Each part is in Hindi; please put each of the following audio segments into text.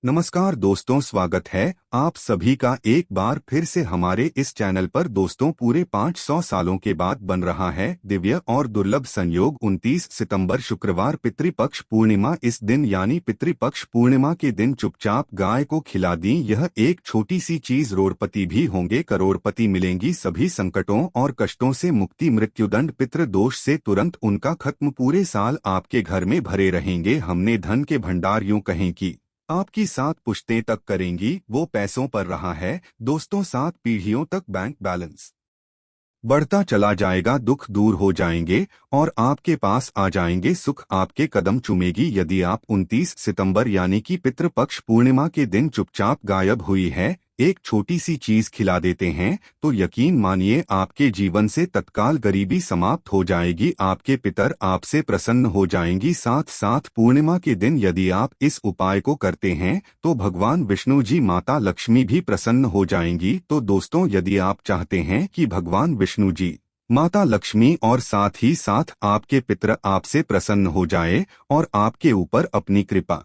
नमस्कार दोस्तों, स्वागत है आप सभी का एक बार फिर से हमारे इस चैनल पर। दोस्तों, पूरे 500 सालों के बाद बन रहा है दिव्य और दुर्लभ संयोग 29 सितंबर शुक्रवार पितृपक्ष पूर्णिमा। इस दिन यानी पितृपक्ष पूर्णिमा के दिन चुपचाप गाय को खिला दी यह एक छोटी सी चीज, रोड़पति भी होंगे करोड़पति, मिलेंगी सभी संकटों और कष्टों से मुक्ति, मृत्युदंड पितृदोष से तुरंत उनका खत्म, पूरे साल आपके घर में भरे रहेंगे हमने धन के भंडार, यूं कहें कि आपकी 7 पुश्तें तक करेंगी वो पैसों पर रहा है दोस्तों, 7 पीढ़ियों तक बैंक बैलेंस बढ़ता चला जाएगा, दुख दूर हो जाएंगे और आपके पास आ जाएंगे सुख, आपके कदम चूमेगी। यदि आप 29 सितंबर यानी कि पितृपक्ष पूर्णिमा के दिन चुपचाप गायब हुई है एक छोटी सी चीज खिला देते हैं तो यकीन मानिए आपके जीवन से तत्काल गरीबी समाप्त हो जाएगी, आपके पितर आपसे प्रसन्न हो जाएंगी। साथ साथ पूर्णिमा के दिन यदि आप इस उपाय को करते हैं तो भगवान विष्णु जी, माता लक्ष्मी भी प्रसन्न हो जाएंगी। तो दोस्तों, यदि आप चाहते हैं कि भगवान विष्णु जी, माता लक्ष्मी और साथ ही साथ आपके पितर आपसे प्रसन्न हो जाए और आपके ऊपर अपनी कृपा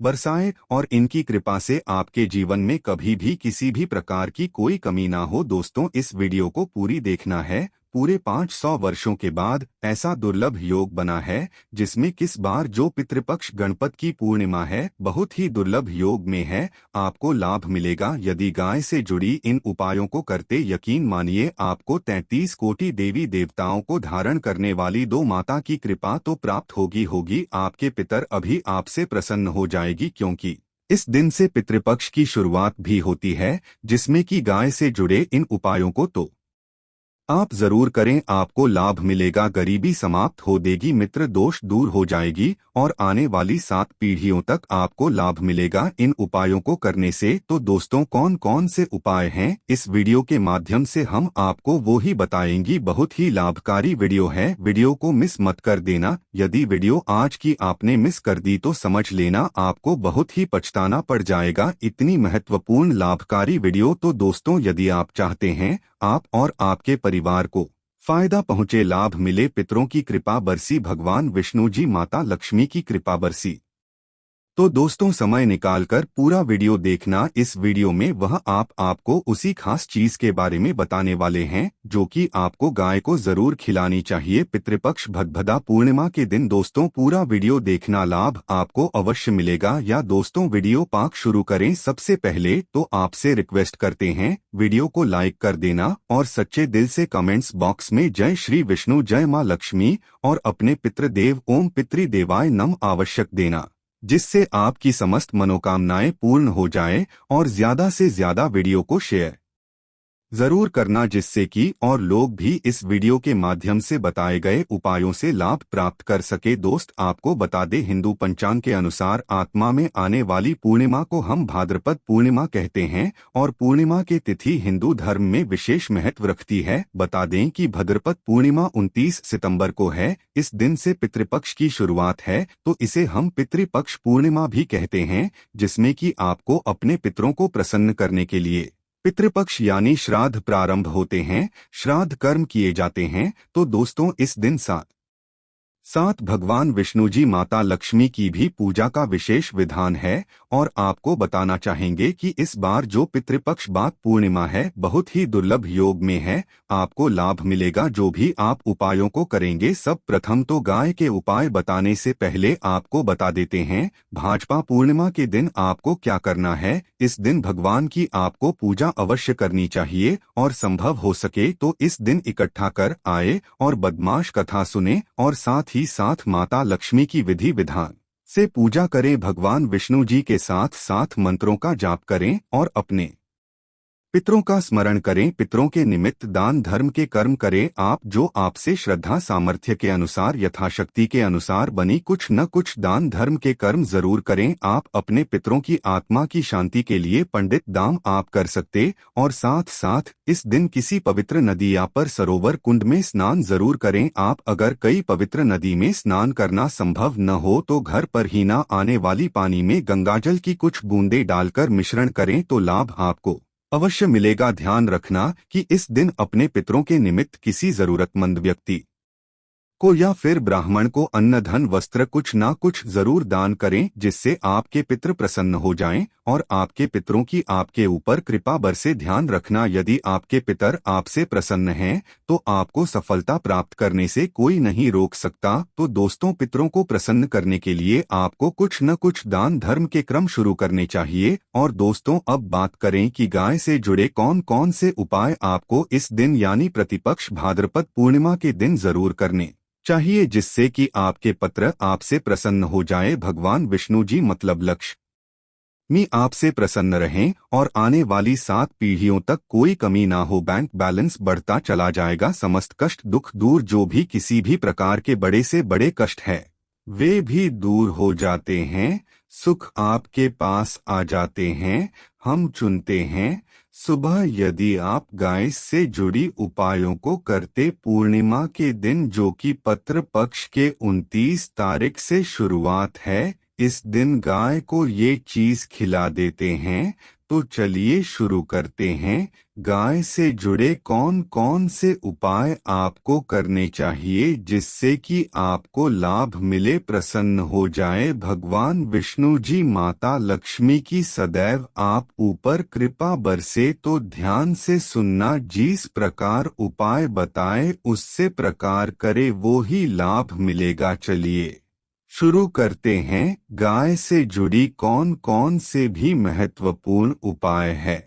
बरसाए और इनकी कृपा से आपके जीवन में कभी भी किसी भी प्रकार की कोई कमी ना हो, दोस्तों इस वीडियो को पूरी देखना है। पूरे 500 वर्षों के बाद ऐसा दुर्लभ योग बना है जिसमें किस बार जो पितृपक्ष गणपत की पूर्णिमा है, बहुत ही दुर्लभ योग में है, आपको लाभ मिलेगा यदि गाय से जुड़ी इन उपायों को करते। यकीन मानिए आपको 33 कोटि देवी देवताओं को धारण करने वाली दो माता की कृपा तो प्राप्त होगी। आपके पितर अभी आपसे प्रसन्न हो जाएगी क्योंकि इस दिन से पितृपक्ष की शुरुआत भी होती है जिसमें कि गाय से जुड़े इन उपायों को तो आप जरूर करें, आपको लाभ मिलेगा, गरीबी समाप्त हो देगी, मित्र दोष दूर हो जाएगी और आने वाली 7 पीढ़ियों तक आपको लाभ मिलेगा इन उपायों को करने से। तो दोस्तों, कौन कौन से उपाय हैं इस वीडियो के माध्यम से हम आपको वो ही बताएंगी। बहुत ही लाभकारी वीडियो है, वीडियो को मिस मत कर देना। यदि वीडियो आज की आपने मिस कर दी तो समझ लेना आपको बहुत ही पछताना पड़ जाएगा, इतनी महत्वपूर्ण लाभकारी वीडियो। तो दोस्तों, यदि आप चाहते हैं आप और आपके परिवार को फायदा पहुंचे, लाभ मिले, पितरों की कृपा बरसी, भगवान विष्णु जी, माता लक्ष्मी की कृपा बरसी, तो दोस्तों समय निकालकर पूरा वीडियो देखना। इस वीडियो में वह आपको उसी खास चीज के बारे में बताने वाले हैं जो कि आपको गाय को जरूर खिलानी चाहिए पितृपक्ष भदभदा पूर्णिमा के दिन। दोस्तों पूरा वीडियो देखना, लाभ आपको अवश्य मिलेगा। या दोस्तों, वीडियो पाक शुरू करें सबसे पहले तो आपसे रिक्वेस्ट करते हैं वीडियो को लाइक कर देना और सच्चे दिल से कमेंट्स बॉक्स में जय श्री विष्णु, जय माँ लक्ष्मी और अपने पितृदेव ओम पितृदेवाय नमः आवश्यक देना, जिससे आपकी समस्त मनोकामनाएं पूर्ण हो जाएं। और ज्यादा से ज्यादा वीडियो को शेयर जरूर करना जिससे कि और लोग भी इस वीडियो के माध्यम से बताए गए उपायों से लाभ प्राप्त कर सके। दोस्त आपको बता दे, हिंदू पंचांग के अनुसार आत्मा में आने वाली पूर्णिमा को हम भाद्रपद पूर्णिमा कहते हैं और पूर्णिमा की तिथि हिंदू धर्म में विशेष महत्व रखती है। बता दें कि भाद्रपद पूर्णिमा 29 सितंबर को है, इस दिन से पितृपक्ष की शुरुआत है तो इसे हम पितृपक्ष पूर्णिमा भी कहते हैं, जिसमें कि आपको अपने पितरों को प्रसन्न करने के लिए पितृपक्ष यानी श्राद्ध प्रारंभ होते हैं, श्राद्ध कर्म किए जाते हैं। तो दोस्तों इस दिन साथ भगवान विष्णु जी, माता लक्ष्मी की भी पूजा का विशेष विधान है और आपको बताना चाहेंगे कि इस बार जो पितृपक्ष बात पूर्णिमा है बहुत ही दुर्लभ योग में है, आपको लाभ मिलेगा जो भी आप उपायों को करेंगे। सब प्रथम तो गाय के उपाय बताने से पहले आपको बता देते हैं भाजपा पूर्णिमा के दिन आपको क्या करना है। इस दिन भगवान की आपको पूजा अवश्य करनी चाहिए और संभव हो सके तो इस दिन इकट्ठा कर आए और बदमाश कथा सुने और साथ ही साथ माता लक्ष्मी की विधि विधान से पूजा करें। भगवान विष्णु जी के साथ साथ मंत्रों का जाप करें और अपने पितरों का स्मरण करें, पितरों के निमित्त दान धर्म के कर्म करें। आप जो आपसे श्रद्धा सामर्थ्य के अनुसार यथाशक्ति के अनुसार बनी कुछ न कुछ दान धर्म के कर्म जरूर करें। आप अपने पितरों की आत्मा की शांति के लिए पंडित दान आप कर सकते और साथ साथ इस दिन किसी पवित्र नदी या पर सरोवर कुंड में स्नान जरूर करें। आप अगर कई पवित्र नदी में स्नान करना संभव न हो तो घर पर ही न आने वाली पानी में गंगाजल की कुछ बूंदें डालकर मिश्रण करें तो लाभ आपको अवश्य मिलेगा। ध्यान रखना कि इस दिन अपने पितरों के निमित्त किसी जरूरतमंद व्यक्ति को या फिर ब्राह्मण को अन्न धन वस्त्र कुछ ना कुछ जरूर दान करें, जिससे आपके पितृ प्रसन्न हो जाएं और आपके पितरों की आपके ऊपर कृपा बरसे। ध्यान रखना, यदि आपके पितर आपसे प्रसन्न हैं तो आपको सफलता प्राप्त करने से कोई नहीं रोक सकता। तो दोस्तों, पितरों को प्रसन्न करने के लिए आपको कुछ न कुछ दान धर्म के क्रम शुरू करने चाहिए। और दोस्तों, अब बात करें कि गाय से जुड़े कौन कौन से उपाय आपको इस दिन यानी प्रतिपक्ष भाद्रपद पूर्णिमा के दिन जरूर करने चाहिए, जिससे कि आपके पुत्र आपसे प्रसन्न हो जाए। भगवान विष्णु जी मतलब लक्ष्मी आपसे प्रसन्न रहें और आने वाली 7 पीढ़ियों तक कोई कमी ना हो। बैंक बैलेंस बढ़ता चला जाएगा। समस्त कष्ट दुख दूर, जो भी किसी भी प्रकार के बड़े से बड़े कष्ट है वे भी दूर हो जाते हैं। सुख आपके पास आ जाते हैं। हम चुनते हैं सुबह, यदि आप गाय से जुड़ी उपायों को करते पूर्णिमा के दिन, जो कि पितृ पक्ष के 29 तारीख से शुरुआत है, इस दिन गाय को ये चीज खिला देते हैं। तो चलिए शुरू करते हैं। गाय से जुड़े कौन कौन से उपाय आपको करने चाहिए जिससे कि आपको लाभ मिले, प्रसन्न हो जाए भगवान विष्णु जी, माता लक्ष्मी की सदैव आप ऊपर कृपा बरसे। तो ध्यान से सुनना, जिस प्रकार उपाय बताए उससे प्रकार करे वो ही लाभ मिलेगा। चलिए शुरू करते हैं। गाय से जुड़ी कौन कौन से भी महत्वपूर्ण उपाय है।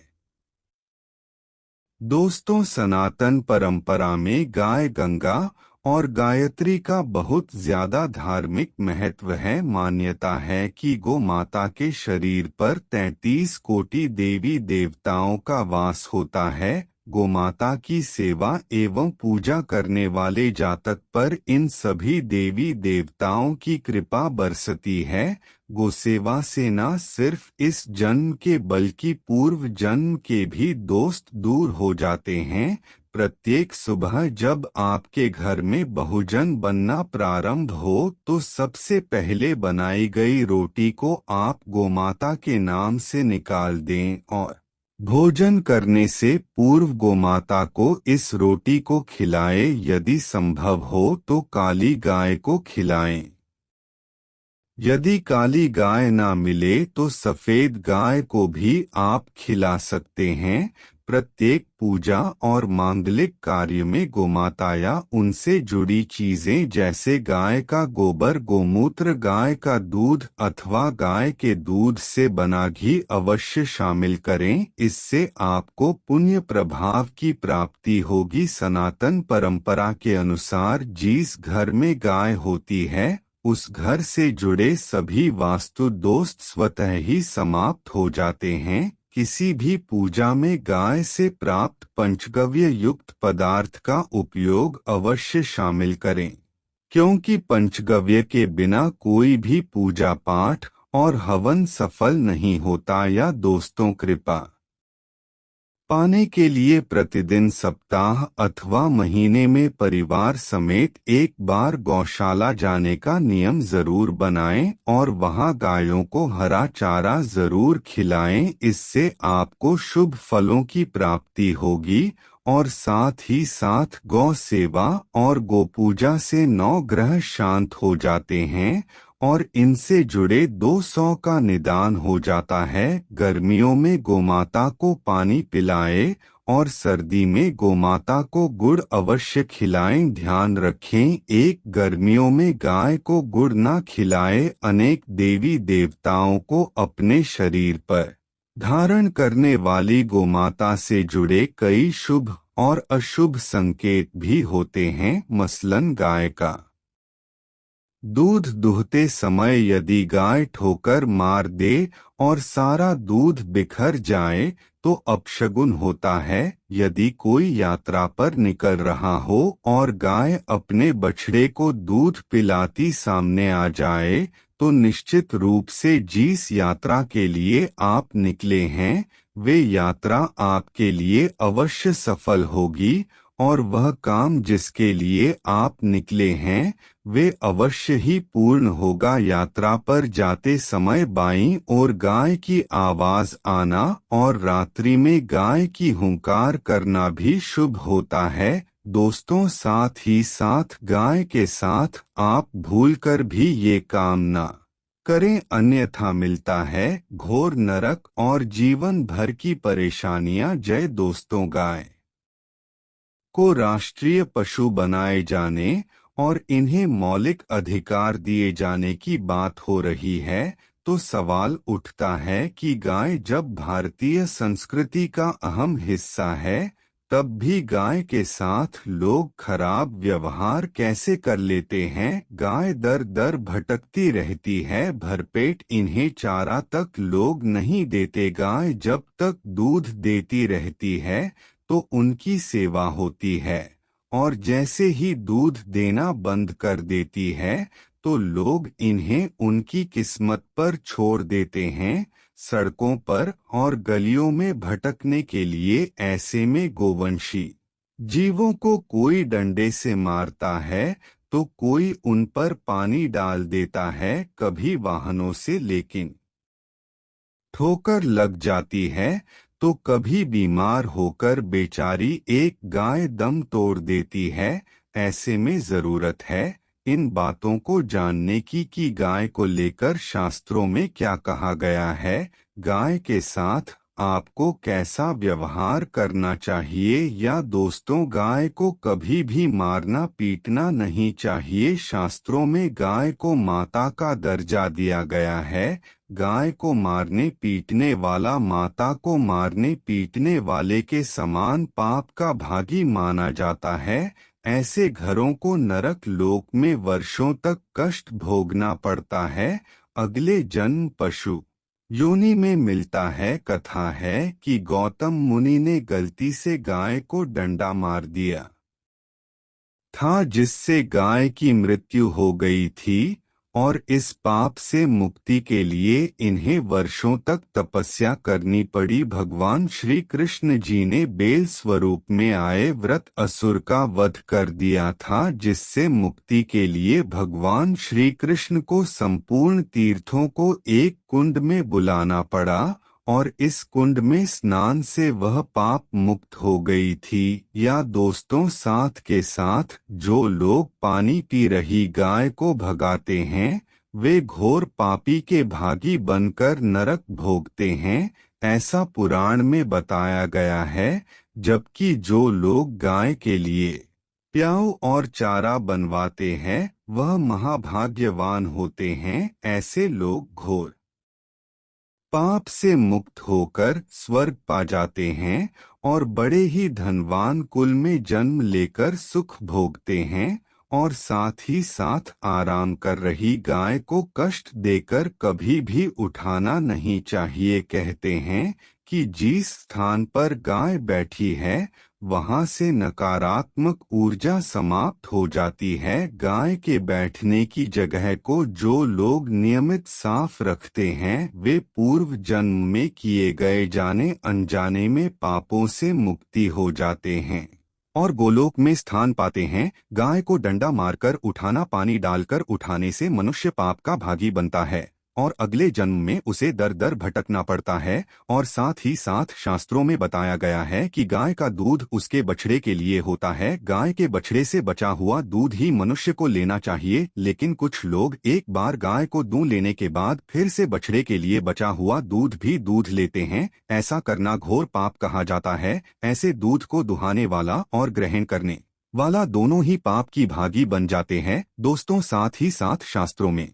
दोस्तों, सनातन परंपरा में गाय गंगा और गायत्री का बहुत ज्यादा धार्मिक महत्व है। मान्यता है कि गो माता के शरीर पर 33 कोटि देवी देवताओं का वास होता है। गोमाता की सेवा एवं पूजा करने वाले जातक पर इन सभी देवी देवताओं की कृपा बरसती है। गोसेवा से न सिर्फ इस जन्म के बल्कि पूर्व जन्म के भी दोस्त दूर हो जाते हैं। प्रत्येक सुबह जब आपके घर में बहुजन बनना प्रारंभ हो तो सबसे पहले बनाई गई रोटी को आप गोमाता के नाम से निकाल दें और भोजन करने से पूर्व गोमाता को इस रोटी को खिलाएं। यदि संभव हो तो काली गाय को खिलाएं। यदि काली गाय ना मिले तो सफेद गाय को भी आप खिला सकते हैं। प्रत्येक पूजा और मांगलिक कार्य में गोमाता या उनसे जुड़ी चीजें जैसे गाय का गोबर, गोमूत्र, गाय का दूध अथवा गाय के दूध से बना घी अवश्य शामिल करें। इससे आपको पुण्य प्रभाव की प्राप्ति होगी। सनातन परंपरा के अनुसार जिस घर में गाय होती है उस घर से जुड़े सभी वास्तु दोष स्वतः ही समाप्त हो जाते हैं। किसी भी पूजा में गाय से प्राप्त पंचगव्य युक्त पदार्थ का उपयोग अवश्य शामिल करें, क्योंकि पंचगव्य के बिना कोई भी पूजा पाठ और हवन सफल नहीं होता। या दोस्तों, कृपा पाने के लिए प्रतिदिन, सप्ताह अथवा महीने में परिवार समेत एक बार गौशाला जाने का नियम जरूर बनाएं और वहां गायों को हरा चारा जरूर खिलाएं। इससे आपको शुभ फलों की प्राप्ति होगी और साथ ही साथ गौ सेवा और गोपूजा से 9 ग्रह शांत हो जाते हैं और इनसे जुड़े 200 का निदान हो जाता है। गर्मियों में गोमाता को पानी पिलाएं और सर्दी में गोमाता को गुड़ अवश्य खिलाएं। ध्यान रखें, एक गर्मियों में गाय को गुड़ ना खिलाएं। अनेक देवी देवताओं को अपने शरीर पर धारण करने वाली गोमाता से जुड़े कई शुभ और अशुभ संकेत भी होते हैं। मसलन, गाय का दूध दुहते समय यदि गाय ठोकर मार दे और सारा दूध बिखर जाए तो अपशगुन होता है। यदि कोई यात्रा पर निकल रहा हो और गाय अपने बछड़े को दूध पिलाती सामने आ जाए तो निश्चित रूप से जिस यात्रा के लिए आप निकले हैं वे यात्रा आपके लिए अवश्य सफल होगी और वह काम जिसके लिए आप निकले हैं वे अवश्य ही पूर्ण होगा। यात्रा पर जाते समय बाईं ओर गाय की आवाज आना और रात्रि में गाय की हुंकार करना भी शुभ होता है। दोस्तों, साथ ही साथ गाय के साथ आप भूलकर भी ये काम ना करें, अन्यथा मिलता है घोर नरक और जीवन भर की परेशानियां। जय दोस्तों, गाय को राष्ट्रीय पशु बनाए जाने और इन्हें मौलिक अधिकार दिए जाने की बात हो रही है, तो सवाल उठता है कि गाय जब भारतीय संस्कृति का अहम हिस्सा है, तब भी गाय के साथ लोग खराब व्यवहार कैसे कर लेते हैं। गाय दर दर भटकती रहती है, भरपेट इन्हें चारा तक लोग नहीं देते। गाय जब तक दूध देती रहती है तो उनकी सेवा होती है, और जैसे ही दूध देना बंद कर देती है तो लोग इन्हें उनकी किस्मत पर छोड़ देते हैं, सड़कों पर और गलियों में भटकने के लिए। ऐसे में गोवंशी जीवों को कोई डंडे से मारता है तो कोई उन पर पानी डाल देता है, कभी वाहनों से लेकिन ठोकर लग जाती है तो कभी बीमार होकर बेचारी एक गाय दम तोड़ देती है। ऐसे में जरूरत है इन बातों को जानने की कि गाय को लेकर शास्त्रों में क्या कहा गया है, गाय के साथ आपको कैसा व्यवहार करना चाहिए। या दोस्तों, गाय को कभी भी मारना पीटना नहीं चाहिए। शास्त्रों में गाय को माता का दर्जा दिया गया है। गाय को मारने पीटने वाला माता को मारने पीटने वाले के समान पाप का भागी माना जाता है। ऐसे घरों को नरक लोक में वर्षों तक कष्ट भोगना पड़ता है। अगले जन्म पशु योनि में मिलता है। कथा है कि गौतम मुनि ने गलती से गाय को डंडा मार दिया था, जिससे गाय की मृत्यु हो गई थी, और इस पाप से मुक्ति के लिए इन्हें वर्षों तक तपस्या करनी पड़ी। भगवान श्री कृष्ण जी ने बेल स्वरूप में आए व्रत असुर का वध कर दिया था, जिससे मुक्ति के लिए भगवान श्री कृष्ण को संपूर्ण तीर्थों को एक कुंड में बुलाना पड़ा, और इस कुंड में स्नान से वह पाप मुक्त हो गई थी। या दोस्तों, साथ के साथ जो लोग पानी पी रही गाय को भगाते हैं, वे घोर पापी के भागी बनकर नरक भोगते हैं, ऐसा पुराण में बताया गया है। जबकि जो लोग गाय के लिए प्याऊ और चारा बनवाते हैं, वह महाभाग्यवान होते हैं। ऐसे लोग घोर पाप से मुक्त होकर स्वर्ग पा जाते हैं और बड़े ही धनवान कुल में जन्म लेकर सुख भोगते हैं। और साथ ही साथ आराम कर रही गाय को कष्ट देकर कभी भी उठाना नहीं चाहिए। कहते हैं कि जिस स्थान पर गाय बैठी है, वहां से नकारात्मक ऊर्जा समाप्त हो जाती है। गाय के बैठने की जगह को जो लोग नियमित साफ रखते हैं, वे पूर्व जन्म में किए गए जाने अनजाने में पापों से मुक्ति हो जाते हैं और गोलोक में स्थान पाते हैं। गाय को डंडा मारकर उठाना, पानी डालकर उठाने से मनुष्य पाप का भागी बनता है और अगले जन्म में उसे दर दर भटकना पड़ता है। और साथ ही साथ शास्त्रों में बताया गया है कि गाय का दूध उसके बछड़े के लिए होता है। गाय के बछड़े से बचा हुआ दूध ही मनुष्य को लेना चाहिए, लेकिन कुछ लोग एक बार गाय को दूध लेने के बाद फिर से बछड़े के लिए बचा हुआ दूध भी दूध लेते हैं। ऐसा करना घोर पाप कहा जाता है। ऐसे दूध को दुहाने वाला और ग्रहण करने वाला दोनों ही पाप की भागी बन जाते हैं। दोस्तों, साथ ही साथ शास्त्रों में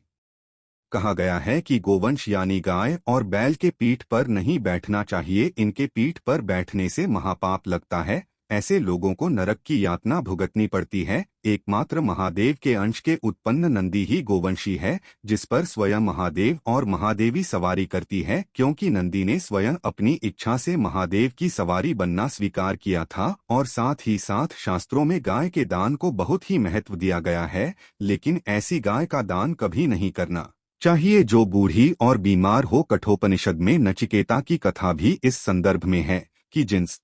कहा गया है कि गोवंश यानी गाय और बैल के पीठ पर नहीं बैठना चाहिए। इनके पीठ पर बैठने से महापाप लगता है। ऐसे लोगों को नरक की यातना भुगतनी पड़ती है। एकमात्र महादेव के अंश के उत्पन्न नंदी ही गोवंशी है, जिस पर स्वयं महादेव और महादेवी सवारी करती है, क्योंकि नंदी ने स्वयं अपनी इच्छा से महादेव की सवारी बनना स्वीकार किया था। और साथ ही साथ शास्त्रों में गाय के दान को बहुत ही महत्व दिया गया है, लेकिन ऐसी गाय का दान कभी नहीं करना चाहिए जो बूढ़ी और बीमार हो। कठोपनिषद में नचिकेता की कथा भी इस संदर्भ में है कि जिस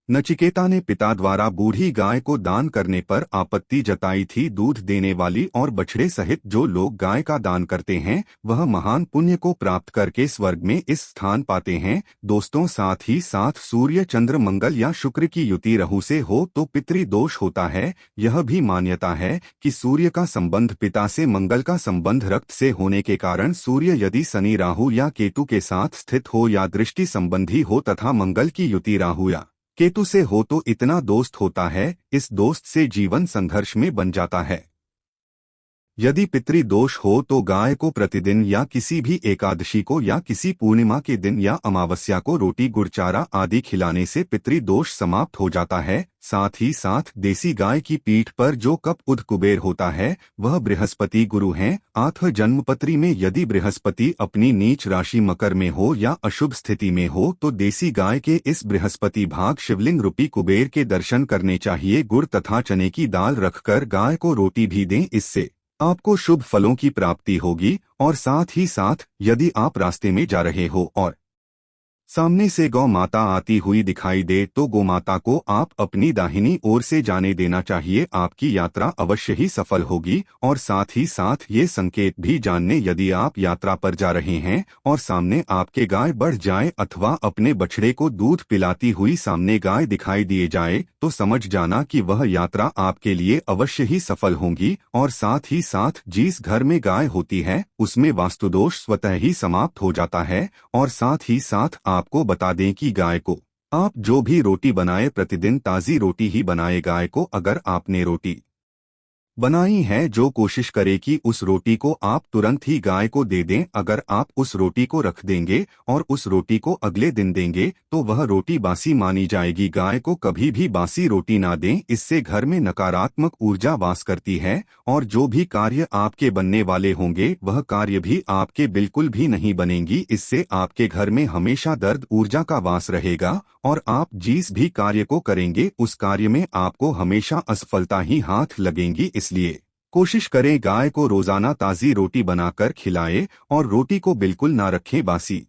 नचिकेता ने पिता द्वारा बूढ़ी गाय को दान करने पर आपत्ति जताई थी। दूध देने वाली और बछड़े सहित जो लोग गाय का दान करते हैं वह महान पुण्य को प्राप्त करके स्वर्ग में इस स्थान पाते हैं। दोस्तों, साथ ही साथ सूर्य, चंद्र, मंगल या शुक्र की युति राहु से हो तो पितृदोष होता है। यह भी मान्यता है कि सूर्य का संबंध पिता से, मंगल का संबंध रक्त से होने के कारण सूर्य यदि शनि, राहु या केतु के साथ स्थित हो या दृष्टि संबंधी हो तथा मंगल की युति राहु या केतु से हो तो इतना दोस्त होता है। इस दोस्त से जीवन संघर्ष में बन जाता है। यदि पितृदोष हो तो गाय को प्रतिदिन या किसी भी एकादशी को या किसी पूर्णिमा के दिन या अमावस्या को रोटी, गुड़, चारा आदि खिलाने से पितृदोष समाप्त हो जाता है। साथ ही साथ देसी गाय की पीठ पर जो कप उद कुबेर होता है वह बृहस्पति गुरु हैं। आठ जन्मपत्री में यदि बृहस्पति अपनी नीच राशि मकर में हो या अशुभ स्थिति में हो तो देसी गाय के इस बृहस्पति भाग शिवलिंग रूपी कुबेर के दर्शन करने चाहिए। गुड़ तथा चने की दाल रखकर गाय को रोटी भी दें। इससे आपको शुभ फलों की प्राप्ति होगी। और साथ ही साथ यदि आप रास्ते में जा रहे हो और सामने से गौ माता आती हुई दिखाई दे तो गौ माता को आप अपनी दाहिनी ओर से जाने देना चाहिए। आपकी यात्रा अवश्य ही सफल होगी। और साथ ही साथ ये संकेत भी जानने, यदि आप यात्रा पर जा रहे हैं और सामने आपके गाय बढ़ जाए अथवा अपने बछड़े को दूध पिलाती हुई सामने गाय दिखाई दिए जाए तो समझ जाना कि वह यात्रा आपके लिए अवश्य ही सफल होगी। और साथ ही साथ जिस घर में गाय होती है उसमें वास्तुदोष स्वतः ही समाप्त हो जाता है। और साथ ही साथ आपको बता दें कि गाय को आप जो भी रोटी बनाए प्रतिदिन ताज़ी रोटी ही बनाए। गाय को अगर आपने रोटी बनाई है जो कोशिश करे कि उस रोटी को आप तुरंत ही गाय को दे दें। अगर आप उस रोटी को रख देंगे और उस रोटी को अगले दिन देंगे तो वह रोटी बासी मानी जाएगी। गाय को कभी भी बासी रोटी ना दें, इससे घर में नकारात्मक ऊर्जा वास करती है और जो भी कार्य आपके बनने वाले होंगे वह कार्य भी आपके बिल्कुल भी नहीं बनेंगी। इससे आपके घर में हमेशा दर्द ऊर्जा का वास रहेगा और आप जिस भी कार्य को करेंगे उस कार्य में आपको हमेशा असफलता ही हाथ लगेंगी। इसलिए कोशिश करें गाय को रोजाना ताज़ी रोटी बनाकर खिलाएं और रोटी को बिल्कुल ना रखें बासी।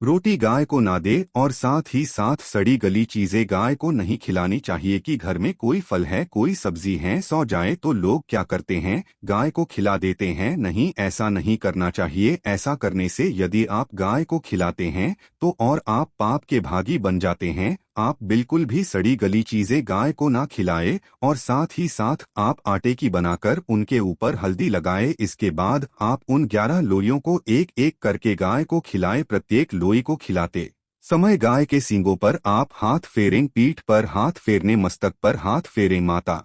रोटी गाय को ना दे और साथ ही साथ सड़ी गली चीजें गाय को नहीं खिलानी चाहिए। कि घर में कोई फल है, कोई सब्जी है, सो जाए तो लोग क्या करते हैं, गाय को खिला देते हैं। नहीं, ऐसा नहीं करना चाहिए। ऐसा करने से यदि आप गाय को खिलाते हैं तो और आप पाप के भागी बन जाते हैं। आप बिल्कुल भी सड़ी गली चीजें गाय को ना खिलाए और साथ ही साथ आप आटे की बनाकर उनके ऊपर हल्दी लगाए। इसके बाद आप उन 11 लोइयों को एक एक करके गाय को खिलाए। प्रत्येक लोई को खिलाते समय गाय के सींगों पर आप हाथ फेरें, पीठ पर हाथ फेरने, मस्तक पर हाथ फेरें। माता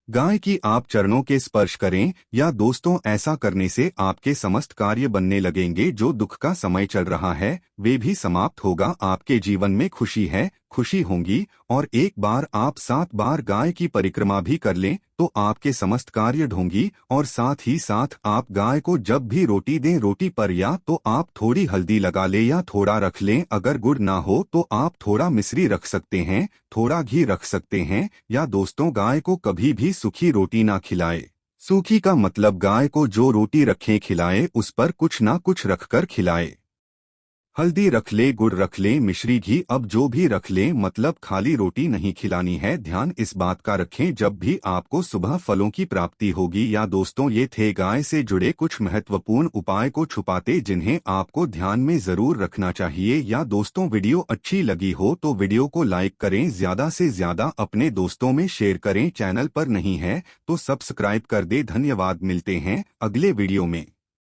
गाय की आप चरणों के स्पर्श करें। या दोस्तों, ऐसा करने से आपके समस्त कार्य बनने लगेंगे। जो दुख का समय चल रहा है वे भी समाप्त होगा। आपके जीवन में खुशी होंगी। और एक बार आप 7 बार गाय की परिक्रमा भी कर लें तो आपके समस्त कार्य ढोंगी। और साथ ही साथ आप गाय को जब भी रोटी दें, रोटी पर या तो आप थोड़ी हल्दी लगा लें या थोड़ा रख लें। अगर गुड़ ना हो तो आप थोड़ा मिश्री रख सकते हैं, थोड़ा घी रख सकते हैं। या दोस्तों, गाय को कभी भी सूखी रोटी ना खिलाए। सूखी का मतलब गाय को जो रोटी रखें खिलाए उस पर कुछ ना कुछ रखकर खिलाए। हल्दी रख ले, गुड़ रख ले, मिश्री, घी, अब जो भी रख ले, मतलब खाली रोटी नहीं खिलानी है। ध्यान इस बात का रखें जब भी आपको सुबह फलों की प्राप्ति होगी। या दोस्तों, ये थे गाय से जुड़े कुछ महत्वपूर्ण उपाय को छुपाते जिन्हें आपको ध्यान में जरूर रखना चाहिए। या दोस्तों, वीडियो अच्छी लगी हो तो वीडियो को लाइक करें, ज्यादा से ज्यादा अपने दोस्तों में शेयर करें। चैनल पर नहीं है तो सब्सक्राइब कर दे। धन्यवाद। मिलते हैं अगले वीडियो में।